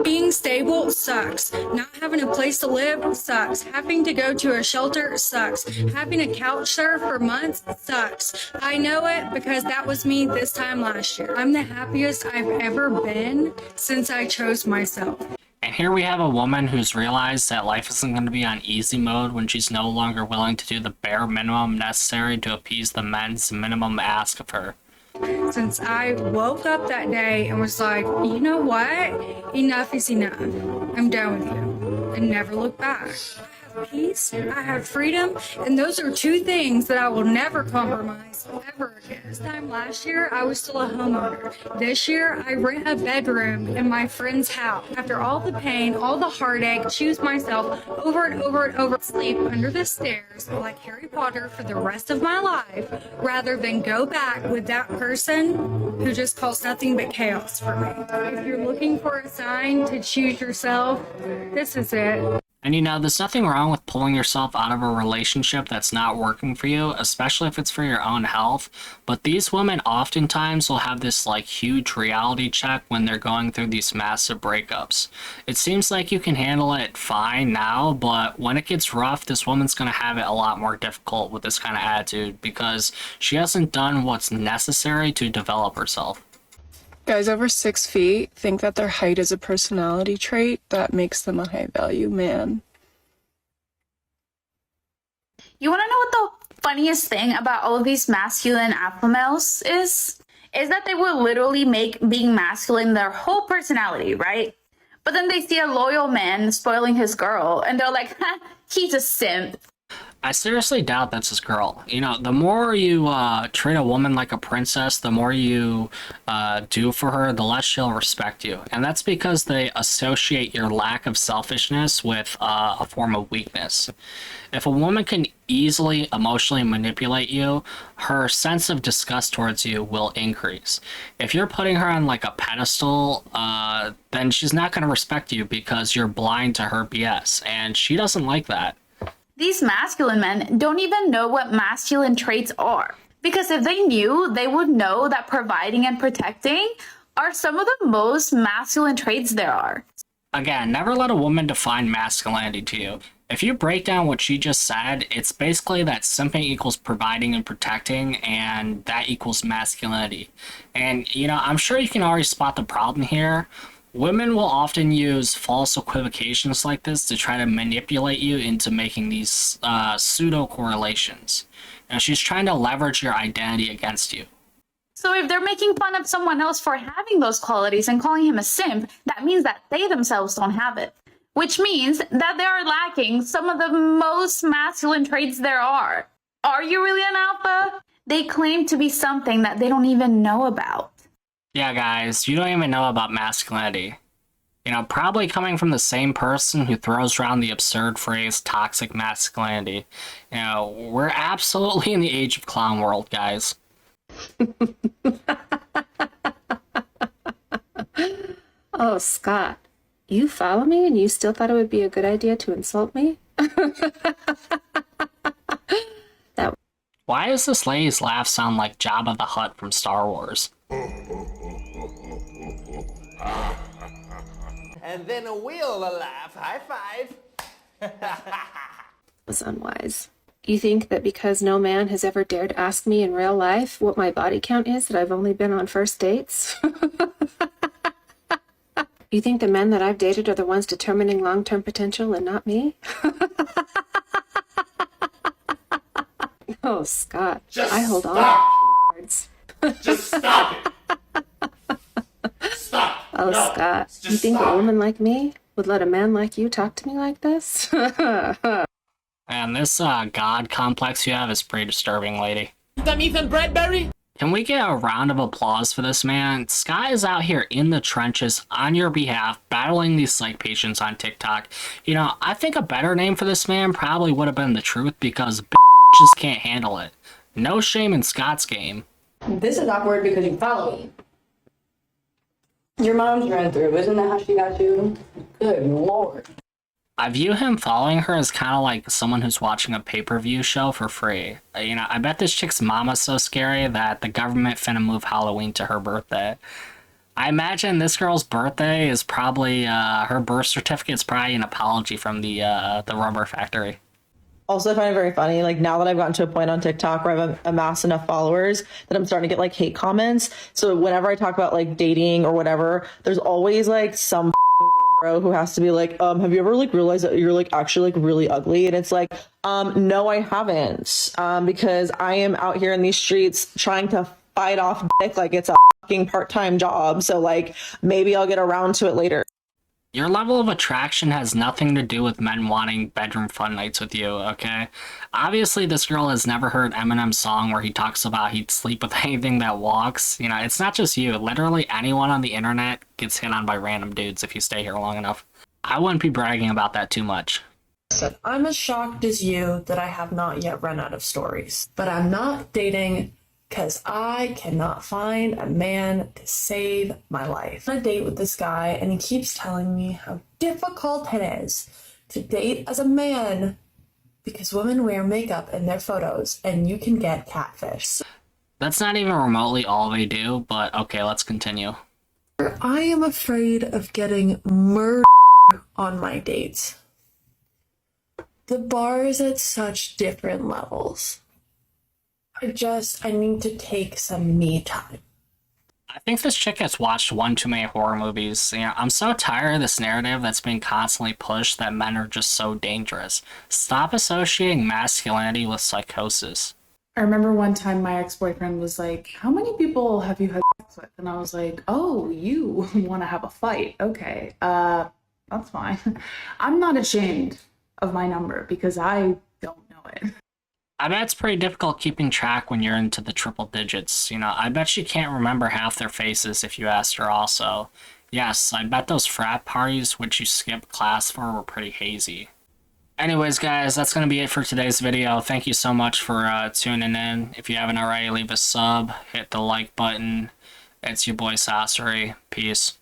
Not being stable sucks. Not having a place to live sucks. Having to go to a shelter sucks. Having a couch surf for months sucks. I know it because that was me this time last year. I'm the happiest I've ever been since I chose myself. And here we have a woman who's realized that life isn't going to be on easy mode when she's no longer willing to do the bare minimum necessary to appease the men's minimum ask of her. Since I woke up that day and was like, you know what? Enough is enough. I'm done with you. And never look back. I have peace, I have freedom, and those are two things that I will never compromise ever again. This time last year, I was still a homeowner. This year, I rent a bedroom in my friend's house. After all the pain, all the heartache, choose myself over and over and over, sleep under the stairs like Harry Potter for the rest of my life, rather than go back with that person who just caused nothing but chaos for me. If you're looking for a sign to choose yourself, this is it. And you know, there's nothing wrong with pulling yourself out of a relationship that's not working for you, especially if it's for your own health. But these women oftentimes will have this like huge reality check when they're going through these massive breakups. It seems like you can handle it fine now, but when it gets rough, this woman's going to have it a lot more difficult with this kind of attitude because she hasn't done what's necessary to develop herself. Guys over 6 feet think that their height is a personality trait that makes them a high value man. You want to know what the funniest thing about all of these masculine alpha males is? Is that they will literally make being masculine their whole personality, right? But then they see a loyal man spoiling his girl and they're like, ha, he's a simp. I seriously doubt that's his girl. You know, the more you treat a woman like a princess, the more you do for her, the less she'll respect you. And that's because they associate your lack of selfishness with a form of weakness. If a woman can easily emotionally manipulate you, her sense of disgust towards you will increase. If you're putting her on like a pedestal, then she's not going to respect you because you're blind to her BS. And she doesn't like that. These masculine men don't even know what masculine traits are. Because if they knew, they would know that providing and protecting are some of the most masculine traits there are. Again, never let a woman define masculinity to you. If you break down what she just said, it's basically that simping equals providing and protecting, and that equals masculinity. And, you know, I'm sure you can already spot the problem here. Women will often use false equivocations like this to try to manipulate you into making these pseudo-correlations. And she's trying to leverage your identity against you. So if they're making fun of someone else for having those qualities and calling him a simp, that means that they themselves don't have it. Which means that they are lacking some of the most masculine traits there are. Are you really an alpha? They claim to be something that they don't even know about. Yeah, guys, you don't even know about masculinity. You know, probably coming from the same person who throws around the absurd phrase toxic masculinity. You know, we're absolutely in the age of clown world, guys. Oh, Scott, you follow me and you still thought it would be a good idea to insult me? Why does this lady's laugh sound like Jabba the Hutt from Star Wars? And then we'll laugh. High five. Was unwise. You think that because no man has ever dared ask me in real life what my body count is, that I've only been on first dates? You think the men that I've dated are the ones determining long-term potential and not me? Oh, Scott, Just I hold stop. all cards. Just stop it. Stop. Oh, No, Scott, just you think stop. a woman like me would let a man like you talk to me like this? And this god complex you have is pretty disturbing, lady. Them Ethan Bradbury? Can we get a round of applause for this man? Scott is out here in the trenches on your behalf, battling these psych patients on TikTok. You know, I think a better name for this man probably would have been The Truth, because just can't handle it. No shame in Scott's game. This is awkward because you follow me. Your mom's ran through. Isn't that how she got you? Good Lord. I view him following her as kind of like someone who's watching a pay-per-view show for free. You know, I bet this chick's mama's so scary that the government finna move Halloween to her birthday. I imagine this girl's birthday is probably her birth certificate is probably an apology from the rubber factory. Also, I find it very funny. Like now that I've gotten to a point on TikTok where I've amassed enough followers that I'm starting to get like hate comments. So whenever I talk about like dating or whatever, there's always like some bro who has to be like, have you ever like realized that you're like actually like really ugly? And it's like, no, I haven't. Because I am out here in these streets trying to fight off dick like it's a fucking part-time job. So like maybe I'll get around to it later. Your level of attraction has nothing to do with men wanting bedroom fun nights with you, okay? Obviously, this girl has never heard Eminem's song where he talks about he'd sleep with anything that walks. You know, it's not just you. Literally anyone on the internet gets hit on by random dudes if you stay here long enough. I wouldn't be bragging about that too much. I'm as shocked as you that I have not yet run out of stories. But I'm not dating because I cannot find a man to save my life. I'm on a date with this guy and he keeps telling me how difficult it is to date as a man because women wear makeup in their photos and you can get catfish. That's not even remotely all they do, but okay, let's continue. I am afraid of getting murdered on my dates. The bar is at such different levels. I need to take some me time. I think this chick has watched one too many horror movies. You know, I'm so tired of this narrative that's being constantly pushed that men are just so dangerous. Stop associating masculinity with psychosis. I remember one time my ex-boyfriend was like, how many people have you had sex with? And I was like, oh, you want to have a fight. Okay, that's fine. I'm not ashamed of my number because I don't know it. I bet it's pretty difficult keeping track when you're into the triple digits. You know, I bet she can't remember half their faces if you asked her also. Yes, I bet those frat parties which you skipped class for were pretty hazy. Anyways, guys, that's going to be it for today's video. Thank you so much for tuning in. If you haven't already, leave a sub, hit the like button. It's your boy Sasori. Peace.